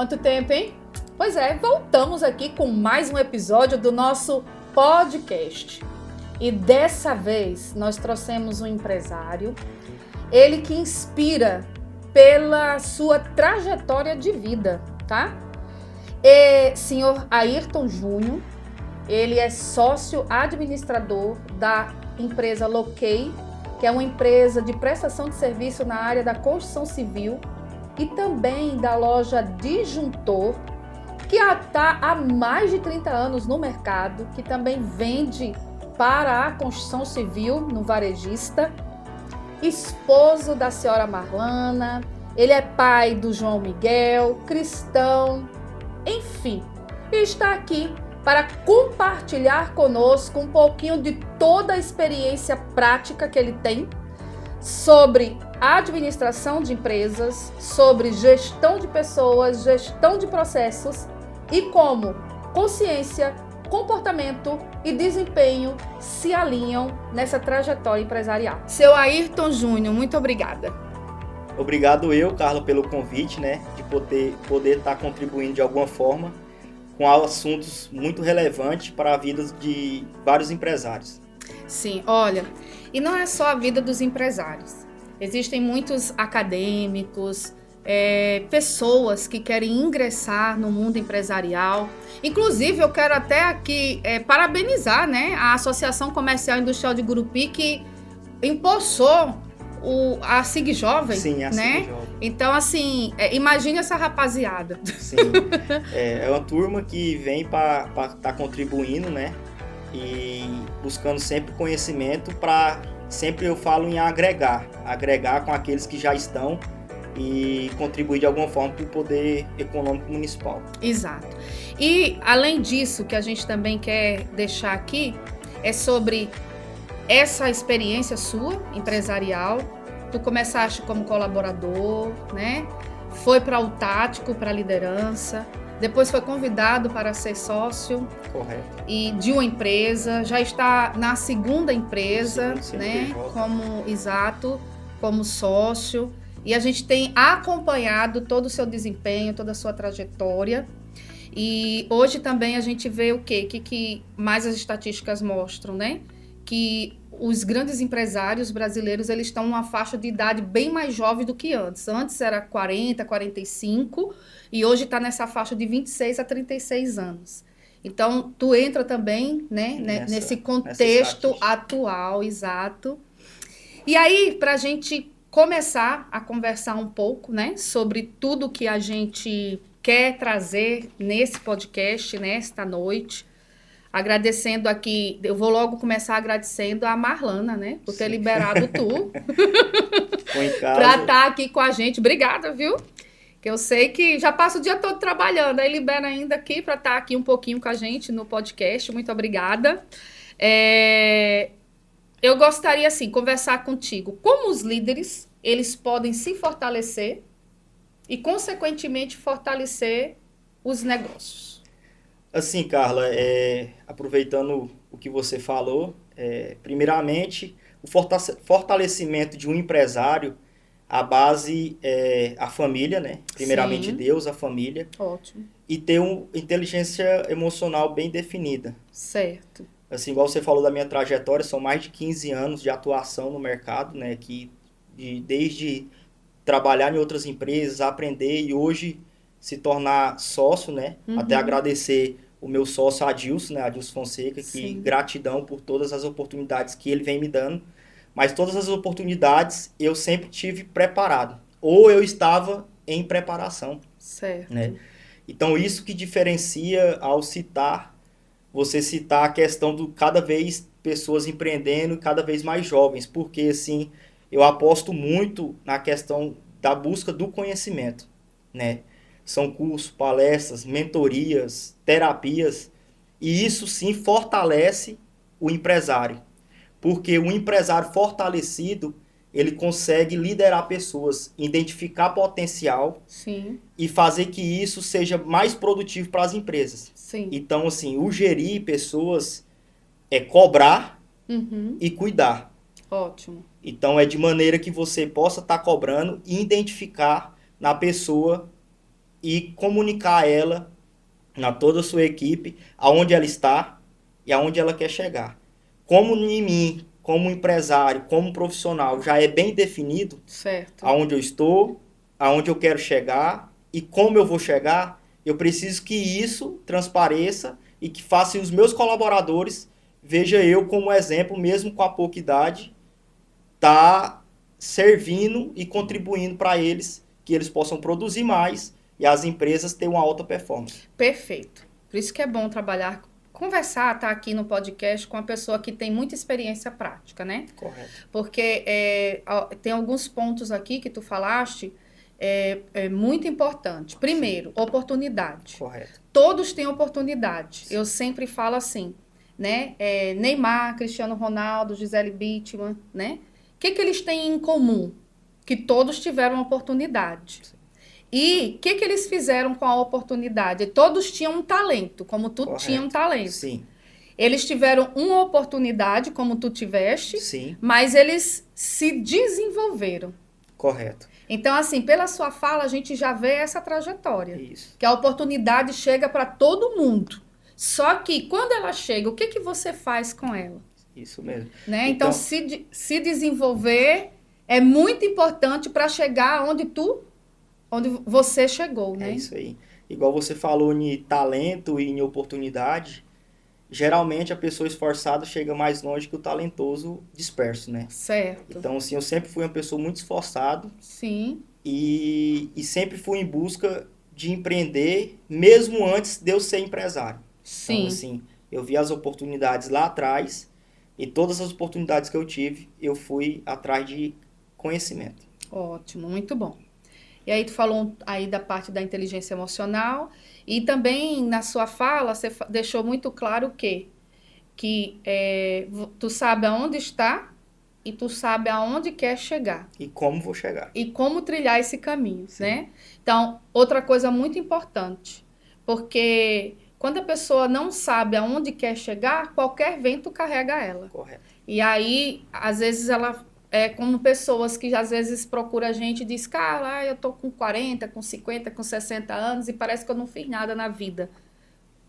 Quanto tempo, hein? Pois é, voltamos aqui com mais um episódio do nosso podcast. E dessa vez nós trouxemos um empresário, ele que inspira pela sua trajetória de vida, tá? Senhor Ayrton Júnior, ele é sócio administrador da empresa Loquei, que é uma empresa de prestação de serviço na área da construção civil, e também da loja Disjuntor, que está há mais de 30 anos no mercado, que também vende para a construção civil no varejista. Esposo da senhora Marlana, ele é pai do João Miguel, cristão, enfim, está aqui para compartilhar conosco um pouquinho de toda a experiência prática que ele tem sobre administração de empresas, sobre gestão de pessoas, gestão de processos e como consciência, comportamento e desempenho se alinham nessa trajetória empresarial. Seu Ayrton Júnior, muito obrigada. Obrigado eu, Carla, pelo convite, de poder estar contribuindo de alguma forma com assuntos muito relevantes para a vida de vários empresários. Sim, olha, e não é só a vida dos empresários. Existem muitos acadêmicos, pessoas que querem ingressar no mundo empresarial. Inclusive, eu quero até aqui parabenizar, a Associação Comercial e Industrial de Gurupi, que impulsou a SIG Jovem. Sim, a SIG Jovem. Então, assim, imagine essa rapaziada. Sim, é uma turma que vem para estar contribuindo, e buscando sempre conhecimento para, sempre eu falo em agregar com aqueles que já estão e contribuir de alguma forma para o poder econômico municipal. Exato. E, além disso, que a gente também quer deixar aqui, é sobre essa experiência sua, empresarial. Tu começaste como colaborador, foi para o tático, para a liderança, depois foi convidado para ser sócio. Correto. E de uma empresa, já está na segunda empresa, como sócio. E a gente tem acompanhado todo o seu desempenho, toda a sua trajetória. E hoje também a gente vê o quê? Que mais as estatísticas mostram, que os grandes empresários brasileiros, eles estão numa faixa de idade bem mais jovem do que antes. Antes era 40, 45 e hoje está nessa faixa de 26 a 36 anos. Então, tu entra também nesse contexto atual, exato. E aí, para a gente começar a conversar um pouco sobre tudo que a gente quer trazer nesse podcast, nesta noite, agradecendo aqui, eu vou logo começar agradecendo a Marlana, por ter liberado tu para estar aqui com a gente. Obrigada, viu? Que eu sei que já passa o dia todo trabalhando, aí libera ainda aqui para estar aqui um pouquinho com a gente no podcast. Muito obrigada. Eu gostaria, assim, conversar contigo. Como os líderes, eles podem se fortalecer e, consequentemente, fortalecer os negócios? Assim, Carla, aproveitando o que você falou, primeiramente, o fortalecimento de um empresário, a base é a família, primeiramente Sim. Deus, a família. Ótimo. E ter uma inteligência emocional bem definida. Certo. Assim, igual você falou da minha trajetória, são mais de 15 anos de atuação no mercado, desde trabalhar em outras empresas, aprender e hoje se tornar sócio, Uhum. Até agradecer o meu sócio Adilson, Adilson Fonseca, que Sim. Gratidão por todas as oportunidades que ele vem me dando. Mas todas as oportunidades eu sempre tive preparado. Ou eu estava em preparação. Certo. Então, isso que diferencia ao você citar a questão do cada vez pessoas empreendendo, cada vez mais jovens. Porque, assim, eu aposto muito na questão da busca do conhecimento, São cursos, palestras, mentorias, terapias, e isso sim fortalece o empresário. Porque o empresário fortalecido, ele consegue liderar pessoas, identificar potencial Sim. e fazer que isso seja mais produtivo para as empresas. Sim. Então, assim, o gerir pessoas é cobrar Uhum. e cuidar. Ótimo. Então, é de maneira que você possa estar cobrando e identificar na pessoa e comunicar a ela, na toda a sua equipe, aonde ela está e aonde ela quer chegar. Como em mim, como empresário, como profissional, já é bem definido Certo. aonde eu estou, aonde eu quero chegar e como eu vou chegar, eu preciso que isso transpareça e que faça os meus colaboradores veja eu como exemplo, mesmo com a pouca idade, tá servindo e contribuindo para eles, que eles possam produzir mais e as empresas terem uma alta performance. Perfeito. Por isso que é bom trabalhar, conversar, tá aqui no podcast com uma pessoa que tem muita experiência prática, né? Correto. Porque tem alguns pontos aqui que tu falaste, é muito importante. Primeiro, oportunidade. Correto. Todos têm oportunidade. Eu sempre falo assim, né? Neymar, Cristiano Ronaldo, Gisele Bündchen, né? O que eles têm em comum? Que todos tiveram oportunidade. Sim. E o que eles fizeram com a oportunidade? Todos tinham um talento, como tu Correto. tinha um talento. Sim. Eles tiveram uma oportunidade, como tu tiveste, sim, mas eles se desenvolveram. Correto. Então, assim, pela sua fala, a gente já vê essa trajetória. Isso. Que a oportunidade chega para todo mundo. Só que, quando ela chega, o que você faz com ela? Isso mesmo. Né? Então se desenvolver é muito importante para chegar onde você chegou, né? É isso aí. Igual você falou em talento e em oportunidade, geralmente a pessoa esforçada chega mais longe que o talentoso disperso, né? Certo. Então, assim, eu sempre fui uma pessoa muito esforçada. Sim. E sempre fui em busca de empreender, mesmo antes de eu ser empresário. Sim. Então, assim, eu vi as oportunidades lá atrás e todas as oportunidades que eu tive, eu fui atrás de conhecimento. Ótimo, muito bom. E aí tu falou aí da parte da inteligência emocional e também na sua fala você deixou muito claro que tu sabe aonde está e tu sabe aonde quer chegar. E como vou chegar. E como trilhar esse caminho, Sim. né? Então, outra coisa muito importante, porque quando a pessoa não sabe aonde quer chegar, qualquer vento carrega ela. Correto. E aí, às vezes, ela é como pessoas que às vezes procuram a gente e diz, cara, eu tô com 40, com 50, com 60 anos e parece que eu não fiz nada na vida.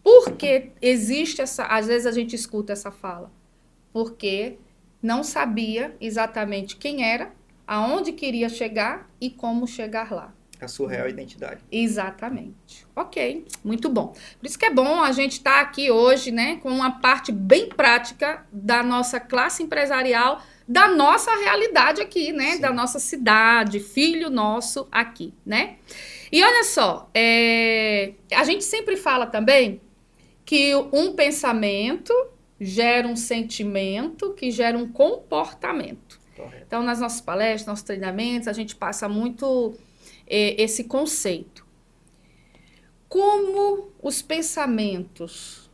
Por que existe às vezes a gente escuta essa fala? Porque não sabia exatamente quem era, aonde queria chegar e como chegar lá. A sua real identidade. Exatamente. Ok, muito bom. Por isso que é bom a gente estar aqui hoje, né, com uma parte bem prática da nossa classe empresarial, da nossa realidade aqui, né, Sim. da nossa cidade, filho nosso aqui, né? E olha só, a gente sempre fala também que um pensamento gera um sentimento que gera um comportamento. Correto. Então, nas nossas palestras, nossos treinamentos, a gente passa muito esse conceito. Como os pensamentos,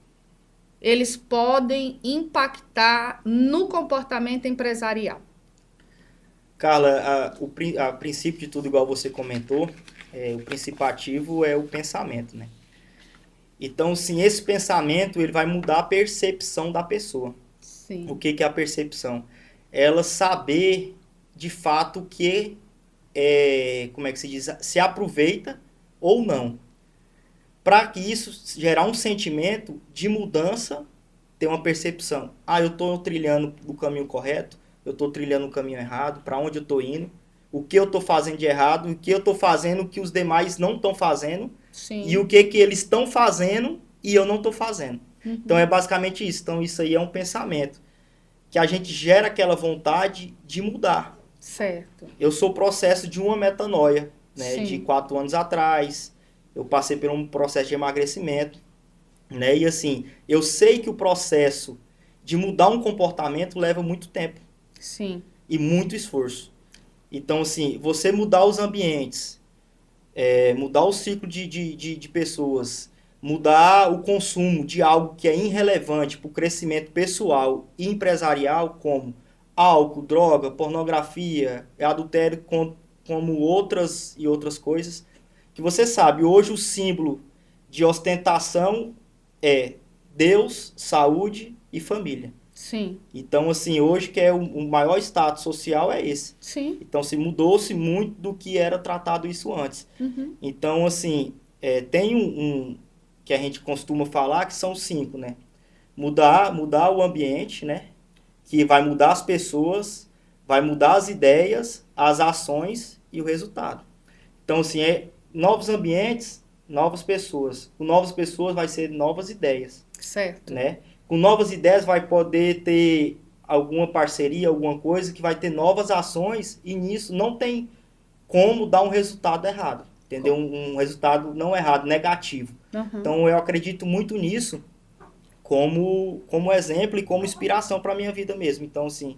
eles podem impactar no comportamento empresarial? Carla, a princípio de tudo, igual você comentou, o princípio ativo é o pensamento, né? Então, sim, esse pensamento ele vai mudar a percepção da pessoa. Sim. O que é a percepção? Ela saber, de fato, o que como é que se diz? Se aproveita ou não. Para que isso gerar um sentimento de mudança, ter uma percepção. Eu estou trilhando o caminho correto, eu estou trilhando o caminho errado, para onde eu estou indo, o que eu estou fazendo de errado, o que eu estou fazendo que os demais não estão fazendo, Sim. e o que eles estão fazendo e eu não estou fazendo. Uhum. Então, é basicamente isso. Então, isso aí é um pensamento que a gente gera aquela vontade de mudar. Certo. Eu sou o processo de uma metanoia, né? Sim. De 4 anos atrás. Eu passei por um processo de emagrecimento, né? E assim, eu sei que o processo de mudar um comportamento leva muito tempo. Sim. E muito esforço. Então, assim, você mudar os ambientes, mudar o ciclo de pessoas, mudar o consumo de algo que é irrelevante para o crescimento pessoal e empresarial, como álcool, droga, pornografia, adultério, como outras e outras coisas, que você sabe, hoje o símbolo de ostentação é Deus, saúde e família. Sim. Então, assim, hoje que é o maior status social é esse. Sim. Então, se mudou-se muito do que era tratado isso antes. Uhum. Então, assim, tem que a gente costuma falar que são 5, né? Mudar o ambiente, né? Que vai mudar as pessoas, vai mudar as ideias, as ações e o resultado. Então, assim, novos ambientes, novas pessoas. Com novas pessoas vai ser novas ideias. Certo. Né? Com novas ideias vai poder ter alguma parceria, alguma coisa que vai ter novas ações e nisso não tem como dar um resultado errado. Entendeu? Um resultado não errado, negativo. Uhum. Então, eu acredito muito nisso como exemplo e como inspiração para a minha vida mesmo. Então, assim,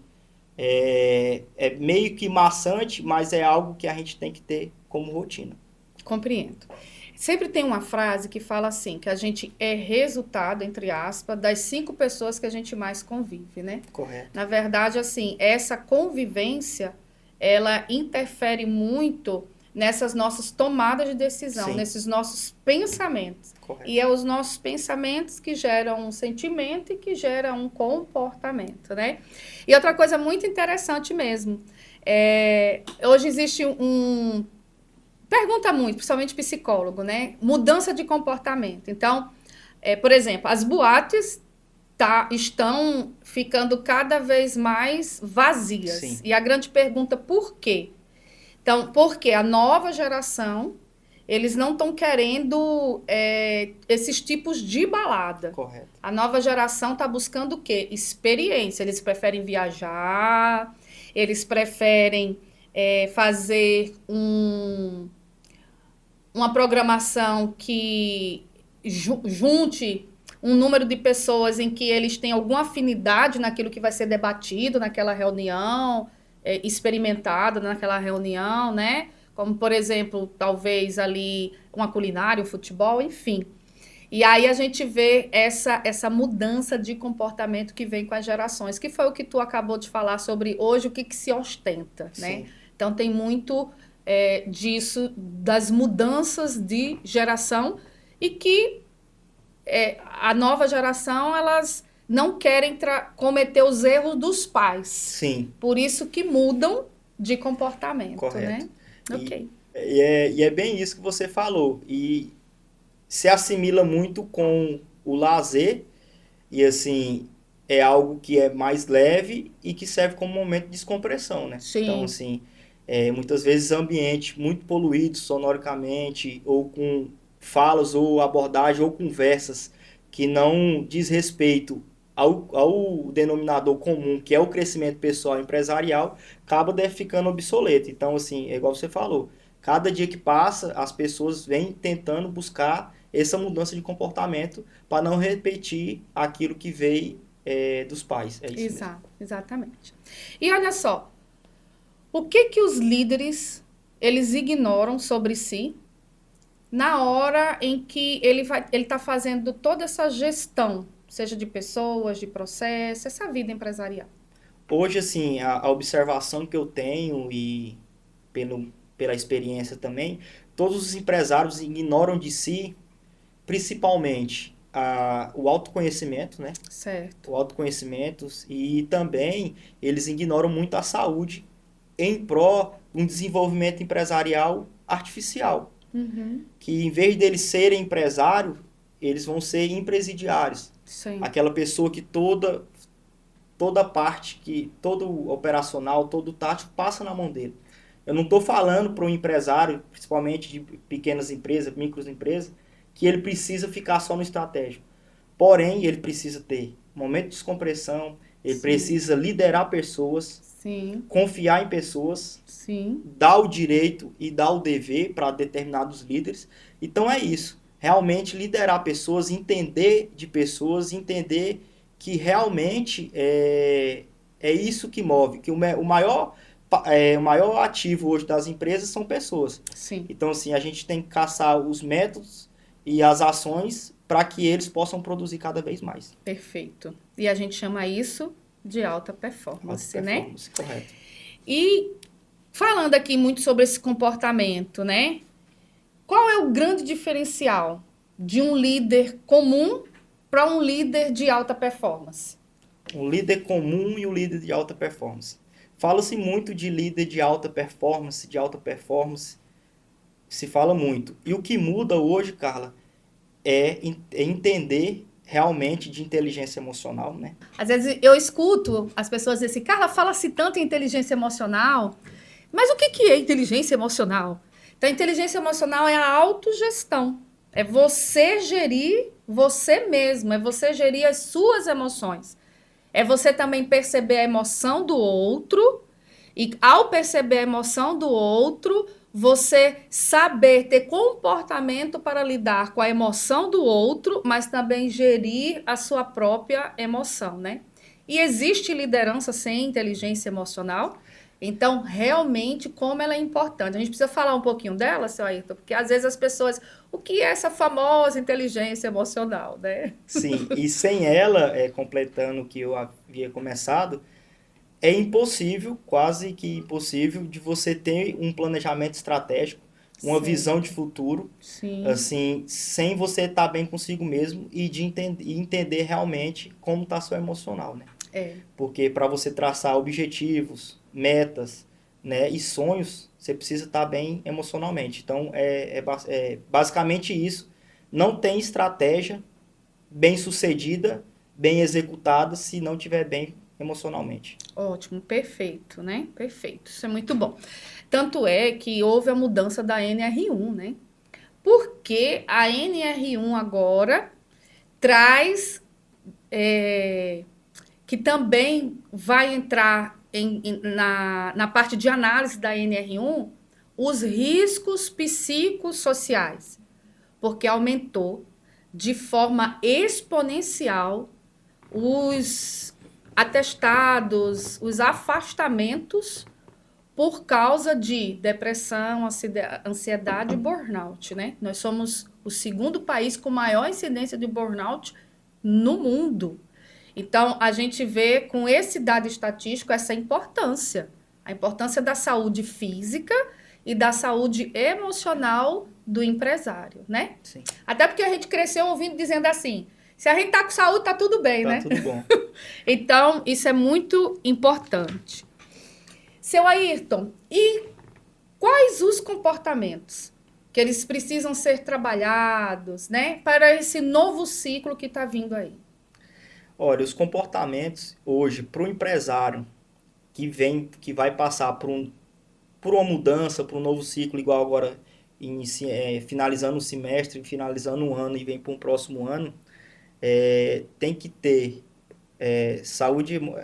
é meio que maçante, mas é algo que a gente tem que ter como rotina. Compreendo. Sempre tem uma frase que fala assim, que a gente é resultado, entre aspas, das 5 pessoas que a gente mais convive, né? Correto. Na verdade, assim, essa convivência, ela interfere muito nessas nossas tomadas de decisão, Sim. nesses nossos pensamentos. Correto. E é os nossos pensamentos que geram um sentimento e que geram um comportamento, né? E outra coisa muito interessante mesmo, hoje existe pergunta muito, principalmente psicólogo, né? Mudança de comportamento. Então, por exemplo, as boates estão ficando cada vez mais vazias. Sim. E a grande pergunta, por quê? Então, porque a nova geração, eles não estão querendo esses tipos de balada. Correto. A nova geração está buscando o quê? Experiência. Eles preferem viajar, eles preferem fazer uma programação que junte um número de pessoas em que eles têm alguma afinidade naquilo que vai ser debatido naquela reunião, experimentado naquela reunião, né? Como, por exemplo, talvez ali uma culinária, um futebol, enfim. E aí a gente vê essa mudança de comportamento que vem com as gerações, que foi o que tu acabou de falar sobre hoje, o que se ostenta, né? Sim. Então tem muito disso, das mudanças de geração e que a nova geração, elas não querem cometer os erros dos pais. Sim. Por isso que mudam de comportamento, Correto. né? Ok. E é bem isso que você falou. E se assimila muito com o lazer e, assim, é algo que é mais leve e que serve como momento de descompressão, né? Sim. Então, assim, muitas vezes ambiente muito poluído sonoricamente ou com falas ou abordagem ou conversas que não diz respeito ao denominador comum, que é o crescimento pessoal e empresarial, acaba ficando obsoleto. Então, assim, é igual você falou, cada dia que passa, as pessoas vêm tentando buscar essa mudança de comportamento para não repetir aquilo que veio dos pais. É isso mesmo. Exatamente. E olha só, o que os líderes, eles ignoram sobre si na hora em que ele está fazendo toda essa gestão, seja de pessoas, de processo, essa vida empresarial? Hoje, assim, a observação que eu tenho e pela experiência também, todos os empresários ignoram de si, principalmente, o autoconhecimento, né? Certo. O autoconhecimento e também eles ignoram muito a saúde em pró de um desenvolvimento empresarial artificial. Uhum. Que em vez deles serem empresários, eles vão ser empresidiários. Sim. Aquela pessoa que toda parte, todo o operacional, todo o tático passa na mão dele. Eu não estou falando para um empresário, principalmente de pequenas empresas, microempresas, que ele precisa ficar só no estratégico. Porém, ele precisa ter momento de descompressão, ele precisa liderar pessoas, Sim. confiar em pessoas, Sim. dar o direito e dar o dever para determinados líderes. Então é isso. Realmente liderar pessoas, entender de pessoas, entender que realmente é isso que move, que o maior ativo hoje das empresas são pessoas. Sim. Então, assim, a gente tem que caçar os métodos e as ações para que eles possam produzir cada vez mais. Perfeito. E a gente chama isso de alta performance, né? Correto. E falando aqui muito sobre esse comportamento, né? Qual é o grande diferencial de um líder comum para um líder de alta performance? Um líder comum e um líder de alta performance. Fala-se muito de líder de alta performance, se fala muito. E o que muda hoje, Carla, é entender realmente de inteligência emocional, né? Às vezes eu escuto as pessoas dizerem assim, Carla, fala-se tanto em inteligência emocional, mas o que é inteligência emocional? Então, a inteligência emocional é a autogestão. É você gerir você mesmo, é você gerir as suas emoções. É você também perceber a emoção do outro e, ao perceber a emoção do outro, você saber ter comportamento para lidar com a emoção do outro, mas também gerir a sua própria emoção, né? E existe liderança sem inteligência emocional? Então, realmente, como ela é importante. A gente precisa falar um pouquinho dela, seu Ayrton, porque às vezes as pessoas... O que é essa famosa inteligência emocional, né? Sim, e sem ela, completando o que eu havia começado, é impossível, quase que impossível, de você ter um planejamento estratégico, uma Sim. visão de futuro, Sim. assim, sem você estar bem consigo mesmo e de entender realmente como está seu emocional, né? Porque para você traçar objetivos, metas, né, e sonhos, você precisa estar bem emocionalmente. Então, é basicamente isso. Não tem estratégia bem sucedida, bem executada, se não estiver bem emocionalmente. Ótimo, perfeito, né? Perfeito, isso é muito bom. Tanto é que houve a mudança da NR1, né? Porque a NR1 agora traz, que também vai entrar na parte de análise da NR1, os riscos psicossociais, porque aumentou de forma exponencial os atestados, os afastamentos por causa de depressão, ansiedade e burnout, né? Nós somos o segundo país com maior incidência de burnout no mundo. Então, a gente vê com esse dado estatístico essa importância. A importância da saúde física e da saúde emocional do empresário, né? Sim. Até porque a gente cresceu ouvindo dizendo assim, se a gente tá com saúde, tá tudo bem, né? Tá tudo bom. Então, isso é muito importante. Seu Ayrton, e quais os comportamentos que eles precisam ser trabalhados, né, para esse novo ciclo que está vindo aí? Olha, os comportamentos hoje para o empresário que vai passar por uma mudança, por um novo ciclo, igual agora finalizando o semestre, finalizando um ano e vem para um próximo ano, tem que ter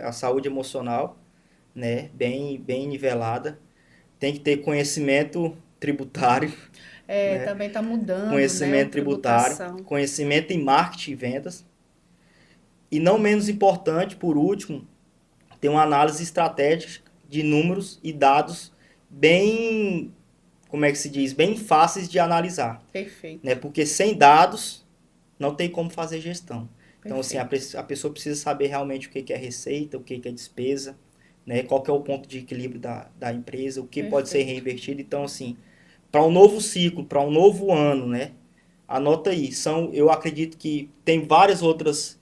a saúde emocional, né, bem nivelada, tem que ter conhecimento tributário, né, Também está mudando, conhecimento né, tributário, tributação. conhecimento em marketing e vendas, e não menos importante, por último, ter uma análise estratégica de números e dados bem, como é que se diz, bem fáceis de analisar. Perfeito. Né? Porque sem dados não tem como fazer gestão. Então, assim, Perfeito. a pessoa precisa saber realmente o que é receita, o que é despesa, né? Qual que é o ponto de equilíbrio da empresa, o que pode ser reinvestido. Então, assim, para um novo ciclo, para um novo ano, né? Anota aí. Eu acredito que tem vários outros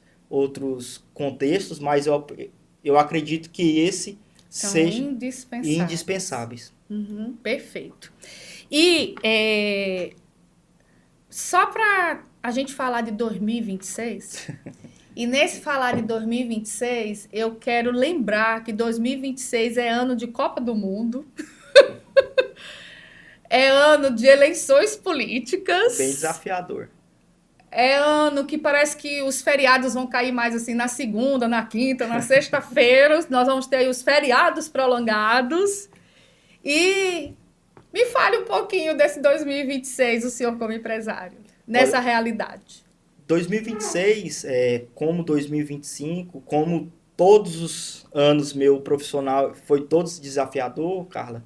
contextos, mas eu acredito que esse São seja indispensáveis. Uhum, perfeito. E só para a gente falar de 2026, e nesse falar de 2026, eu quero lembrar que 2026 é ano de Copa do Mundo, é ano de eleições políticas. Bem desafiador. É ano que parece que os feriados vão cair mais assim na segunda, na quinta, na sexta-feira. Nós vamos ter aí os feriados prolongados. E me fale um pouquinho desse 2026, o senhor como empresário, nessa realidade. 2026, como 2025, como todos os anos meu profissional foi todos desafiador, Carla,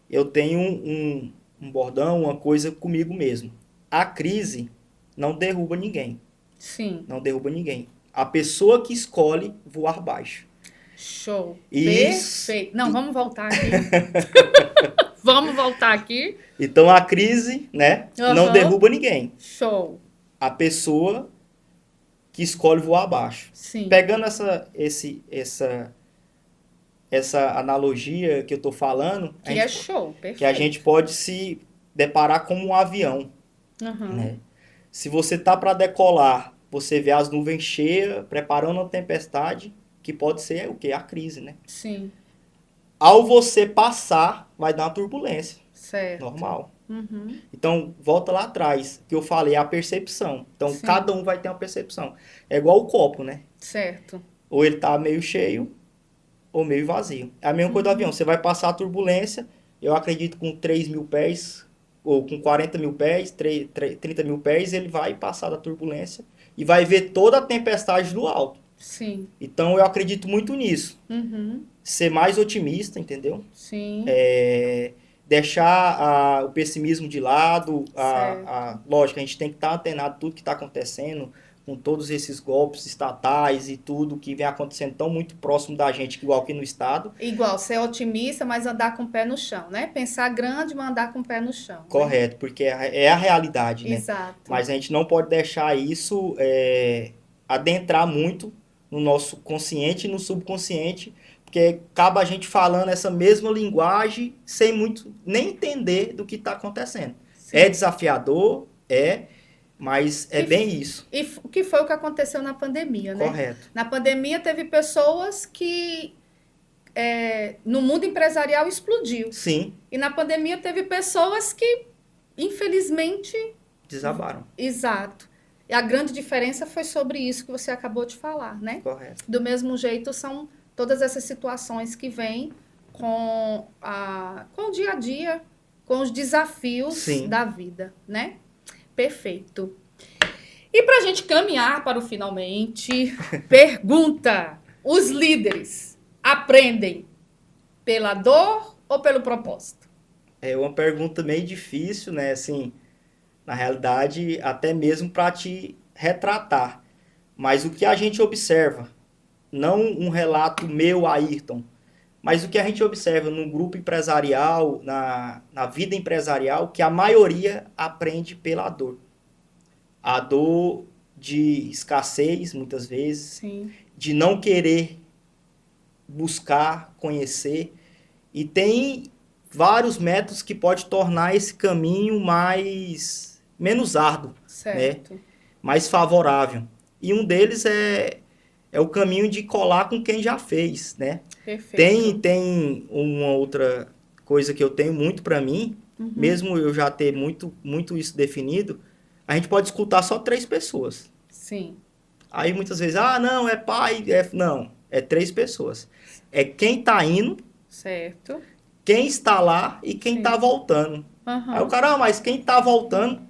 eu tenho um bordão, uma coisa comigo mesmo. A crise não derruba ninguém. Sim. Não derruba ninguém. A pessoa que escolhe voar baixo. Show. Perfeito. Não, vamos voltar aqui. Vamos voltar aqui. Então, a crise, né, não derruba ninguém. Show. A pessoa que escolhe voar abaixo. Sim. Pegando essa analogia que eu tô falando... Que é show, perfeito. Que a gente pode se deparar como um avião, Uhum. né? Se você tá para decolar, você vê as nuvens cheias, preparando uma tempestade, que pode ser o quê? A crise, né? Sim, Ao você passar, vai dar uma turbulência, certo. normal. Uhum. Então, volta lá atrás, que eu falei, a percepção. Então, Sim. cada um vai ter uma percepção. É igual o copo, né? Certo. Ou ele tá meio cheio, ou meio vazio. É a mesma coisa do avião. Você vai passar a turbulência, eu acredito com 3 mil pés, ou com 40 mil pés, 30 mil pés, ele vai passar da turbulência e vai ver toda a tempestade do alto. Sim. Então, eu acredito muito nisso. Uhum. Ser mais otimista, entendeu? Sim. Deixar o pessimismo de lado. Certo. Lógico, a gente tem que estar antenado tudo que está acontecendo, com todos esses golpes estatais e tudo que vem acontecendo tão muito próximo da gente, igual aqui no estado. Igual, ser otimista, mas andar com o pé no chão, né? Pensar grande, mas andar com o pé no chão. Né? Correto, porque é a realidade, né? Exato. Mas a gente não pode deixar isso adentrar muito no nosso consciente e no subconsciente, porque acaba a gente falando essa mesma linguagem sem muito nem entender do que está acontecendo. Sim. É desafiador, mas é bem isso. E o que foi o que aconteceu na pandemia, né? Correto. Na pandemia teve pessoas que no mundo empresarial explodiu. Sim, E na pandemia teve pessoas que, infelizmente, desabaram. exato. E a grande diferença foi sobre isso que você acabou de falar, né? Correto. Do mesmo jeito, são todas essas situações que vêm com o dia a dia, com os desafios Sim. da vida, né? Perfeito. E para a gente caminhar para o finalmente, pergunta: os líderes aprendem pela dor ou pelo propósito? É uma pergunta meio difícil, né? Assim, na realidade, até mesmo para te retratar. Mas o que a gente observa, não um relato meu, Ayrton, mas o que a gente observa no grupo empresarial, na vida empresarial, que a maioria aprende pela dor. A dor de escassez, muitas vezes, Sim. de não querer buscar, conhecer. E tem vários métodos que pode tornar esse caminho menos árduo, Certo. né? Mais favorável. E um deles é o caminho de colar com quem já fez, né? Perfeito. Tem uma outra coisa que eu tenho muito para mim, mesmo eu já ter muito isso definido, a gente pode escutar só 3 pessoas. Sim. Aí muitas vezes, não, é pai, não, é 3 pessoas. É quem tá indo, Certo. quem está lá e quem Sim. tá voltando. Uhum. Aí o cara, mas quem tá voltando,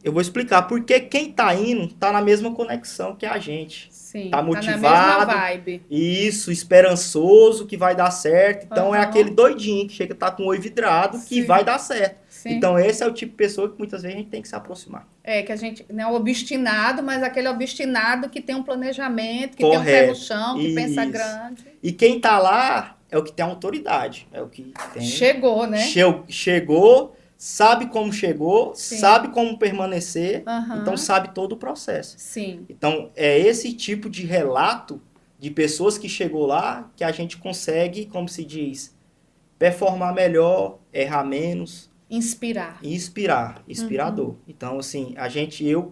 eu vou explicar, porque quem tá indo tá na mesma conexão que a gente. Sim. Tá Tá na motivado. mesma vibe. Isso, esperançoso que vai dar certo. Então é Uhum. aquele doidinho que chega a estar com o olho vidrado que Sim. vai dar certo. Sim. Então esse é o tipo de pessoa que muitas vezes a gente tem que se aproximar. É, que a gente não é o obstinado, mas aquele obstinado que tem um planejamento, que tem um pé Correto. no chão, que pensa Isso. grande. E quem tá lá é o que tem autoridade. É o que tem. Chegou, né? Chegou, sabe como chegou, Sim. sabe como permanecer, Uhum. então sabe todo o processo. Sim. Então é esse tipo de relato de pessoas que chegou lá que a gente consegue, como se diz, performar melhor, errar menos Inspirar. e inspirador. Então assim,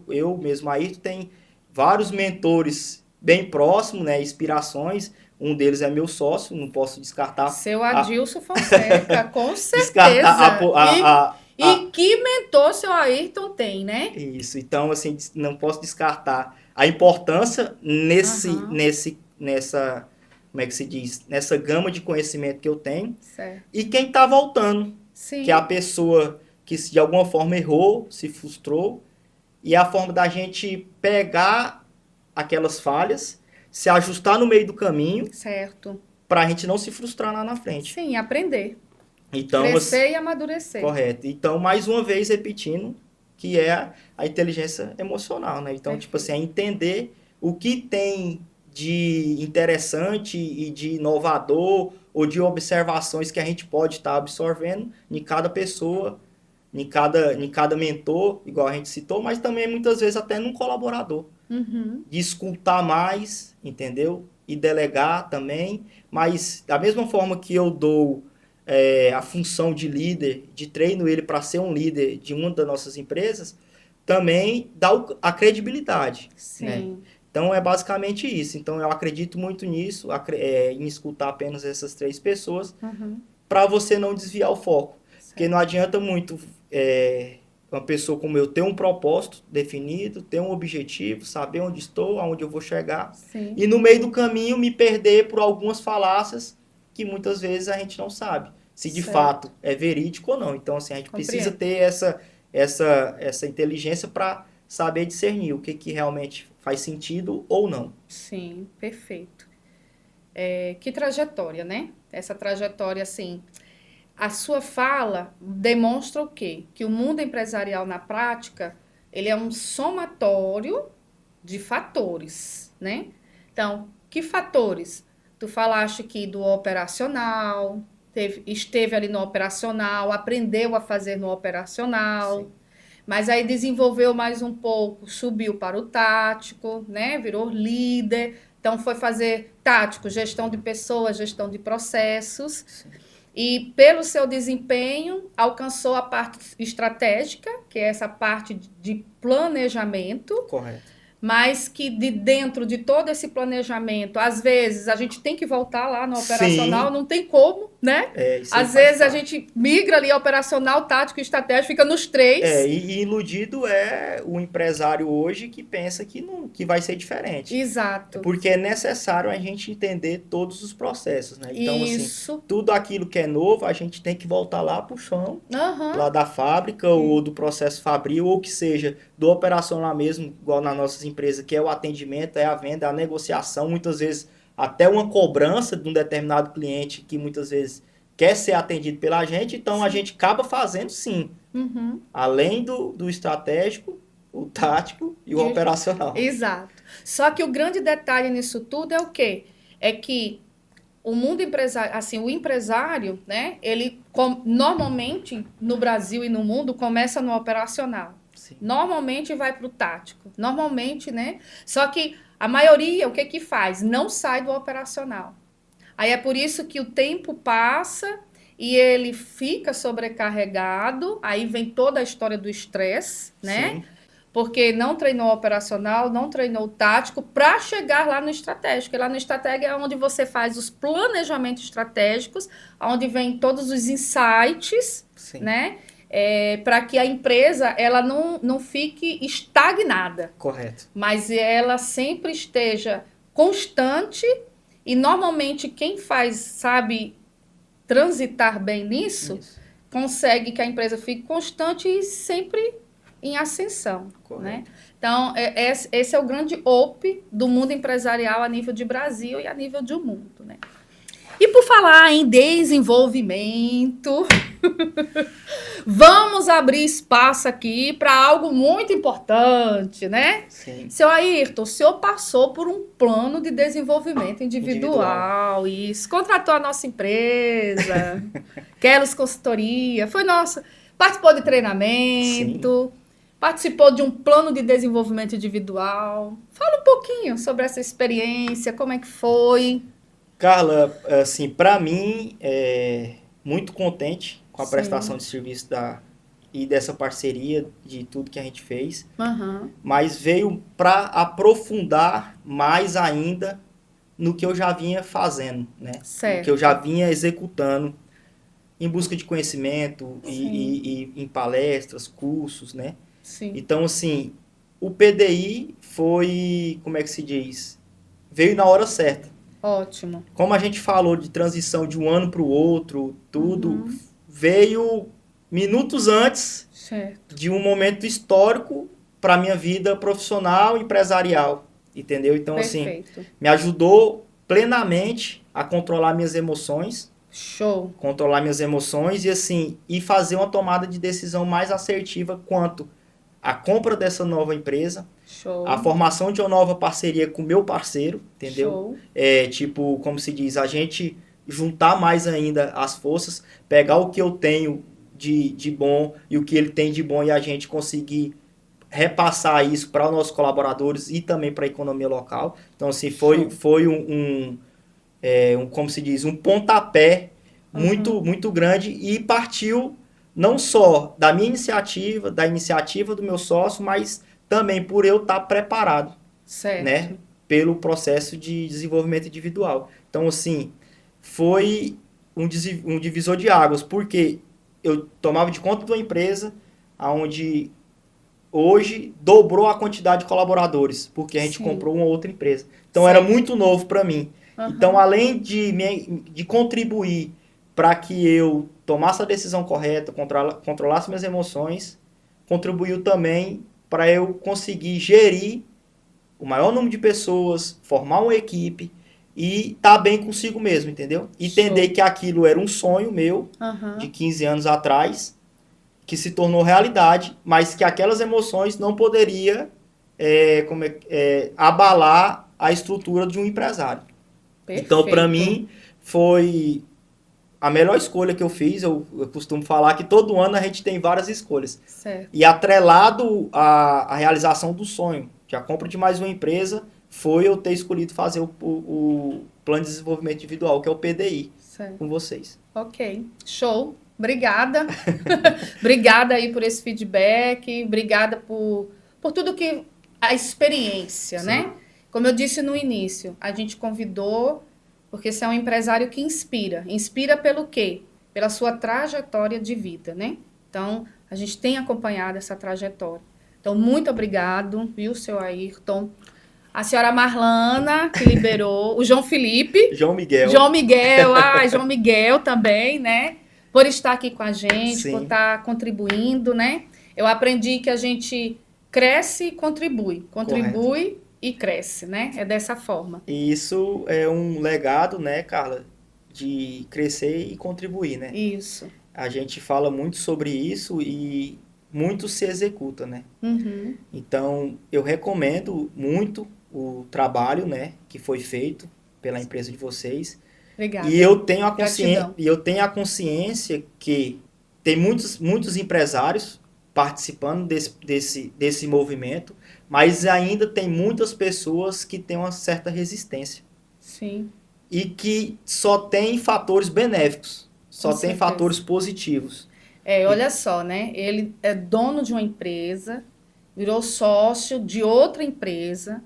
eu mesmo aí tem vários mentores bem próximos, né, inspirações. Um deles é meu sócio, não posso descartar. Seu Adilson Fonseca, com Descartar certeza. E que mentor seu Ayrton tem, né? Isso, então assim, não posso descartar a importância nessa, como é que se diz, nessa gama de conhecimento que eu tenho. Certo. E quem está voltando, Sim. que é a pessoa que de alguma forma errou, se frustrou, e é a forma da gente pegar aquelas falhas, se ajustar no meio do caminho, Certo. para a gente não se frustrar lá na frente. Sim, aprender. Então, Crescer e amadurecer. correto. Então, mais uma vez repetindo, que é a inteligência emocional, né? Então, Perfeito. tipo assim, é entender o que tem de interessante e de inovador ou de observações que a gente pode estar absorvendo em cada pessoa, em cada mentor, igual a gente citou, mas também muitas vezes até num colaborador. Uhum. De escutar mais, entendeu? E delegar também, mas da mesma forma que eu dou a função de líder, de treino ele para ser um líder de uma das nossas empresas, também dá a credibilidade. Sim. Né? Então é basicamente isso. Então eu acredito muito nisso, em escutar apenas essas 3 pessoas, para você não desviar o foco. Certo. Porque não adianta muito uma pessoa como eu ter um propósito definido, ter um objetivo, saber onde estou, aonde eu vou chegar, Sim. e no meio do caminho me perder por algumas falácias que muitas vezes a gente não sabe se de Certo. fato é verídico ou não. Então assim, a gente precisa ter essa inteligência para saber discernir o que realmente faz sentido ou não. Sim, perfeito. Que trajetória, né? Essa trajetória, assim, a sua fala demonstra o quê? Que o mundo empresarial na prática, ele é um somatório de fatores, né? Então, que fatores? Tu falaste aqui do operacional, esteve ali no operacional, aprendeu a fazer no operacional. Sim. Mas aí desenvolveu mais um pouco, subiu para o tático, né? Virou líder. Então foi fazer tático, gestão de pessoas, gestão de processos. Sim. E pelo seu desempenho alcançou a parte estratégica, que é essa parte de planejamento. Correto. Mas que dentro de todo esse planejamento, às vezes a gente tem que voltar lá no operacional, sim, não tem como, né? Às vezes a gente migra ali operacional, tático e estratégico, fica nos 3. E iludido é o empresário hoje que pensa que vai ser diferente. Exato. Porque é necessário a gente entender todos os processos, né? Então, isso. Assim, tudo aquilo que é novo, a gente tem que voltar lá pro chão, lá da fábrica ou do processo fabril, ou que seja do operacional mesmo, igual nas nossas empresa, que é o atendimento, é a venda, é a negociação, muitas vezes até uma cobrança de um determinado cliente que muitas vezes quer ser atendido pela gente, então sim, a gente acaba fazendo sim, além do estratégico, o tático e o operacional. Exato. Só que o grande detalhe nisso tudo é o quê? É que o mundo empresário, assim, o empresário, né, ele normalmente no Brasil e no mundo começa no operacional. Sim. Normalmente vai para o tático. Normalmente, né? Só que a maioria, o que faz? Não sai do operacional. Aí é por isso que o tempo passa e ele fica sobrecarregado. Aí vem toda a história do estresse, né? Sim. Porque não treinou o operacional, não treinou o tático para chegar lá no estratégico. E lá no estratégico é onde você faz os planejamentos estratégicos, onde vem todos os insights, sim, né? Para que a empresa ela não fique estagnada. Correto. Mas ela sempre esteja constante e normalmente quem sabe transitar bem nisso, consegue que a empresa fique constante e sempre em ascensão. Correto. Né? Então, esse é o grande OP do mundo empresarial a nível de Brasil e a nível de mundo, né? E por falar em desenvolvimento, vamos abrir espaço aqui para algo muito importante, né? Sim. Seu Ayrton, o senhor passou por um plano de desenvolvimento individual. Isso, contratou a nossa empresa, Kelos Consultoria, participou de treinamento, sim, participou de um plano de desenvolvimento individual. Fala um pouquinho sobre essa experiência, como é que foi? Carla, assim, para mim, muito contente com a sim, prestação de serviço e dessa parceria, de tudo que a gente fez. Mas veio para aprofundar mais ainda no que eu já vinha fazendo, né? Certo. No que eu já vinha executando em busca de conhecimento e em palestras, cursos, né? Sim. Então, assim, o PDI foi, como é que se diz? Veio na hora certa. Ótimo. Como a gente falou de transição de um ano para o outro, tudo veio minutos antes, certo, de um momento histórico para a minha vida profissional e empresarial, entendeu? Então, perfeito, assim, me ajudou plenamente a controlar minhas emoções. Show. Controlar minhas emoções e, assim, e fazer uma tomada de decisão mais assertiva quanto à compra dessa nova empresa, show, a formação de uma nova parceria com o meu parceiro, entendeu? Show. Tipo, como se diz, a gente juntar mais ainda as forças, pegar o que eu tenho de bom e o que ele tem de bom e a gente conseguir repassar isso para os nossos colaboradores e também para a economia local. Então, assim, foi como se diz, um pontapé muito grande e partiu não só da minha iniciativa, da iniciativa do meu sócio, mas também por eu estar preparado, Certo. né, pelo processo de desenvolvimento individual. Então, assim, foi um divisor de águas, porque eu tomava de conta de uma empresa onde hoje dobrou a quantidade de colaboradores, porque a gente Sim. comprou uma outra empresa. Então, Certo. era muito novo para mim. Então, além de contribuir para que eu tomasse a decisão correta, controlasse minhas emoções, contribuiu também para eu conseguir gerir o maior número de pessoas, formar uma equipe e estar bem consigo mesmo, entendeu? Entender que aquilo era um sonho meu, de 15 anos atrás, que se tornou realidade, mas que aquelas emoções não poderia abalar a estrutura de um empresário. Perfeito. Então, para mim, foi a melhor escolha que eu fiz. Eu costumo falar que todo ano a gente tem várias escolhas. Certo. E atrelado à realização do sonho, que a compra de mais uma empresa, foi eu ter escolhido fazer o Plano de Desenvolvimento Individual, que é o PDI, Certo. com vocês. Ok, show. Obrigada. Obrigada aí por esse feedback. Obrigada por tudo que... A experiência, Sim. né? Como eu disse no início, a gente convidou porque você é um empresário que inspira. Inspira pelo quê? Pela sua trajetória de vida, né? Então, a gente tem acompanhado essa trajetória. Então, muito obrigado, viu, seu Ayrton? A senhora Marlana, que liberou. O João Felipe. João Miguel. João Miguel também, né? Por estar aqui com a gente, Sim. por estar contribuindo, né? Eu aprendi que a gente cresce e contribui. Contribui Correto. E cresce, né? É dessa forma. E isso é um legado, né, Carla, de crescer e contribuir, né? Isso. A gente fala muito sobre isso e muito se executa, né? Então, eu recomendo muito o trabalho, né, que foi feito pela empresa de vocês. Obrigada. E eu tenho a consciência que tem muitos empresários participando desse movimento, mas ainda tem muitas pessoas que têm uma certa resistência. Sim. E que só tem fatores benéficos, só tem fatores positivos. Olha só, né? Ele é dono de uma empresa, virou sócio de outra empresa,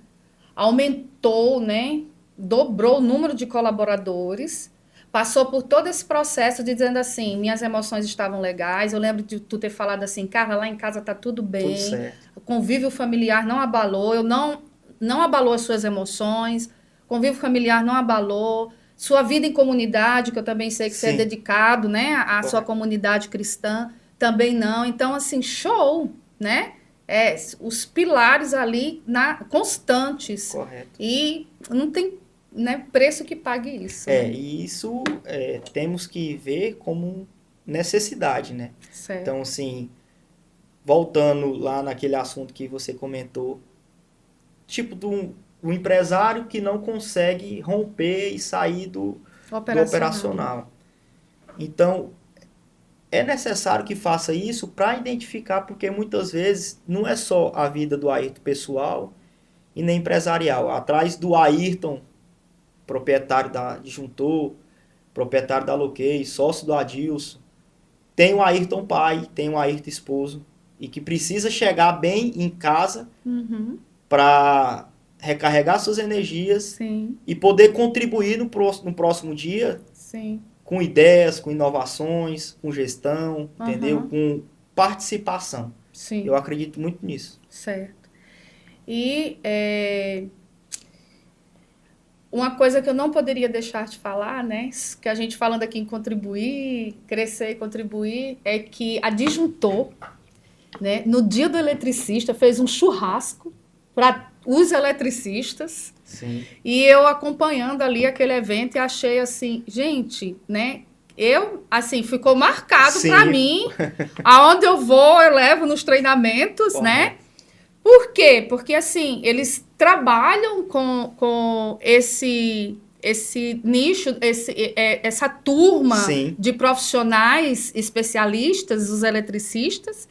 aumentou, né? Dobrou o número de colaboradores, passou por todo esse processo de dizendo assim, minhas emoções estavam legais. Eu lembro de tu ter falado assim, Carla, lá em casa tá tudo bem. Tudo certo. O convívio familiar não abalou, não abalou as suas emoções, o convívio familiar não abalou, sua vida em comunidade, que eu também sei que você é dedicado, né, à sua comunidade cristã, também não. Então, assim, show, né? Os pilares ali constantes. Correto. E não tem, né, preço que pague isso. E isso temos que ver como necessidade, né? Certo. Então, assim, voltando lá naquele assunto que você comentou, tipo do empresário que não consegue romper e sair do operacional. Então, é necessário que faça isso para identificar, porque muitas vezes não é só a vida do Ayrton pessoal e nem empresarial. Atrás do Ayrton, proprietário da Disjuntor, proprietário da Loquei, sócio do Adilson, tem o Ayrton pai, tem o Ayrton esposo, e que precisa chegar bem em casa para recarregar suas energias e poder contribuir no próximo dia com ideias, com inovações, com gestão, entendeu? Com participação. Sim. Eu acredito muito nisso. Certo. E uma coisa que eu não poderia deixar de falar, né, que a gente falando aqui em contribuir, crescer e contribuir, é que a Disjuntor, né, no dia do eletricista, fez um churrasco para os eletricistas. Sim. E eu acompanhando ali aquele evento e achei assim, gente, né, assim, ficou marcado para mim, aonde eu vou, eu levo nos treinamentos, né? Por quê? Porque, assim, eles trabalham com esse nicho, essa turma de profissionais especialistas, os eletricistas,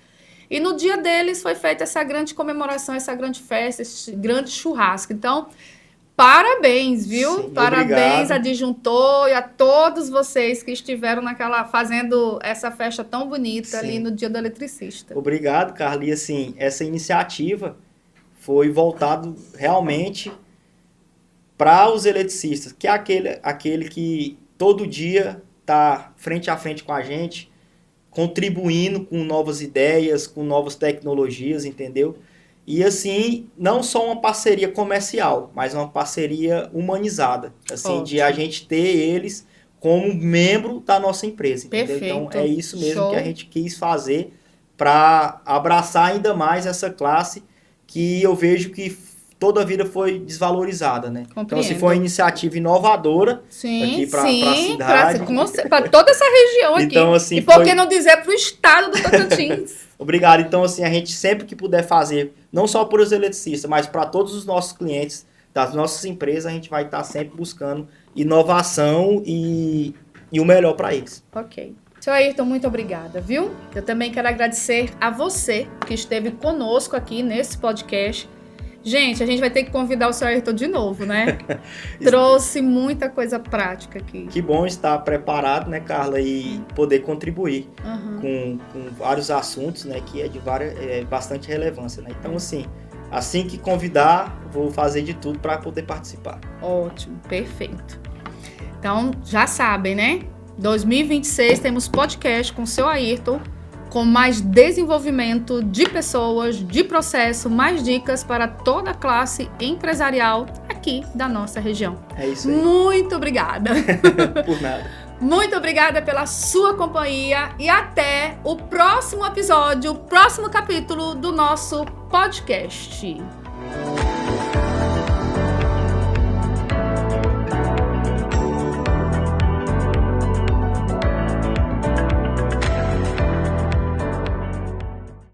e no dia deles foi feita essa grande comemoração, essa grande festa, esse grande churrasco. Então, parabéns, viu? Sim, Parabéns, obrigado. adjuntor, e a todos vocês que estiveram fazendo essa festa tão bonita ali Sim. no Dia do Eletricista. Obrigado, Carla. E assim, essa iniciativa foi voltado realmente para os eletricistas, que é aquele que todo dia está frente a frente com a gente, contribuindo com novas ideias, com novas tecnologias, entendeu? E assim, não só uma parceria comercial, mas uma parceria humanizada, assim, Ótimo. de a gente ter eles como membro da nossa empresa, entendeu? Perfeito. Então é isso mesmo Show. que a gente quis fazer para abraçar ainda mais essa classe que eu vejo que toda a vida foi desvalorizada, né? Então, Compreendo. se foi uma iniciativa inovadora Sim, aqui para a sim, cidade. para toda essa região aqui. Então, assim, e por foi- que não dizer para o estado do Tocantins? Obrigado. Então, assim, a gente sempre que puder fazer, não só para os eletricistas, mas para todos os nossos clientes das nossas empresas, a gente vai estar sempre buscando inovação e o melhor para eles. Ok. Seu Ayrton, muito obrigada, viu? Eu também quero agradecer a você que esteve conosco aqui nesse podcast. Gente, a gente vai ter que convidar o seu Ayrton de novo, né? Trouxe muita coisa prática aqui. Que bom estar preparado, né, Carla, e poder contribuir Uhum. com vários assuntos, né, que é de bastante relevância, né? Então, assim que convidar, vou fazer de tudo para poder participar. Ótimo, perfeito. Então, já sabem, né? 2026 temos podcast com o seu Ayrton, com mais desenvolvimento de pessoas, de processo, mais dicas para toda a classe empresarial aqui da nossa região. É isso aí. Muito obrigada. Por nada. Muito obrigada pela sua companhia e até o próximo episódio, o próximo capítulo do nosso podcast.